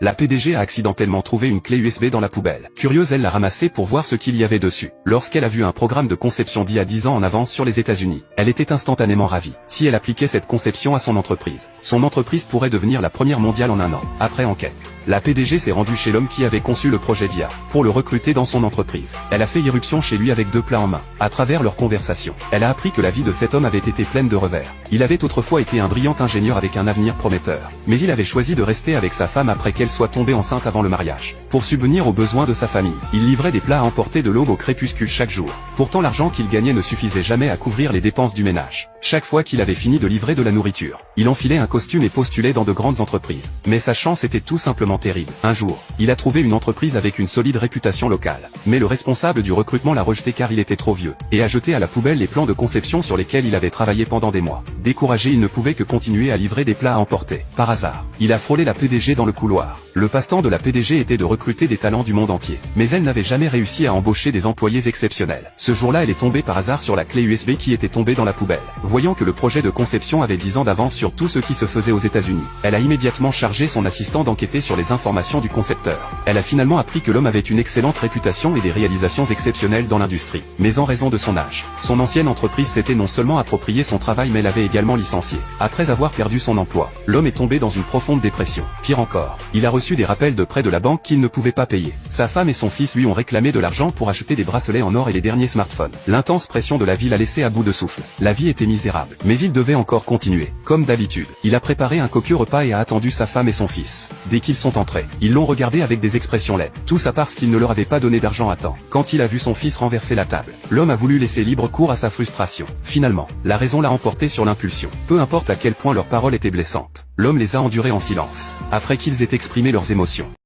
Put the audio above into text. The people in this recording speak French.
La PDG a accidentellement trouvé une clé USB dans la poubelle. Curieuse, elle l'a ramassée pour voir ce qu'il y avait dessus. Lorsqu'elle a vu un programme de conception d'il y a 10 ans en avance sur les États-Unis, elle était instantanément ravie. Si elle appliquait cette conception à son entreprise pourrait devenir la première mondiale en un an. Après enquête, la PDG s'est rendue chez l'homme qui avait conçu le projet d'IA pour le recruter dans son entreprise. Elle a fait irruption chez lui avec 2 plats en main. À travers leur conversation, elle a appris que la vie de cet homme avait été pleine de revers. Il avait autrefois été un brillant ingénieur avec un avenir prometteur, mais il avait choisi de rester avec sa femme après qu'elle soit tombée enceinte avant le mariage. Pour subvenir aux besoins de sa famille, il livrait des plats à emporter de l'aube au crépuscule chaque jour. Pourtant l'argent qu'il gagnait ne suffisait jamais à couvrir les dépenses du ménage. Chaque fois qu'il avait fini de livrer de la nourriture, il enfilait un costume et postulait dans de grandes entreprises. Mais sa chance était tout simplement terrible. Un jour, il a trouvé une entreprise avec une solide réputation locale. Mais le responsable du recrutement l'a rejeté car il était trop vieux, et a jeté à la poubelle les plans de conception sur lesquels il avait travaillé pendant des mois. Découragé, il ne pouvait que continuer à livrer des plats à emporter. Par hasard, il a frôlé la PDG dans le couloir. Le passe-temps de la PDG était de recruter des talents du monde entier. Mais elle n'avait jamais réussi à embaucher des employés exceptionnels. Ce jour-là, elle est tombée par hasard sur la clé USB qui était tombée dans la poubelle. Voyant que le projet de conception avait 10 ans d'avance sur tout ce qui se faisait aux États-Unis, elle a immédiatement chargé son assistant d'enquêter sur les informations du concepteur. Elle a finalement appris que l'homme avait une excellente réputation et des réalisations exceptionnelles dans l'industrie. Mais en raison de son âge, son ancienne entreprise s'était non seulement approprié son travail mais l'avait également licencié. Après avoir perdu son emploi, l'homme est tombé dans une profonde dépression. Pire encore, il a reçu des rappels de prêts de la banque qu'il ne pouvait pas payer. Sa femme et son fils lui ont réclamé de l'argent pour acheter des bracelets en or et les derniers smartphones. L'intense pression de la vie l'a laissé à bout de souffle. La vie était misérable, mais il devait encore continuer. Comme d'habitude, il a préparé un copieux repas et a attendu sa femme et son fils. Dès qu'ils sont entrés, ils l'ont regardé avec des expressions laides. Tout ça parce qu'il ne leur avait pas donné d'argent à temps. Quand il a vu son fils renverser la table, l'homme a voulu laisser libre cours à sa frustration. Finalement, la raison l'a emporté sur l'impulsion. Peu importe à quel point leurs paroles étaient blessantes, l'homme les a endurées en silence, après qu'ils aient exprimé leurs émotions.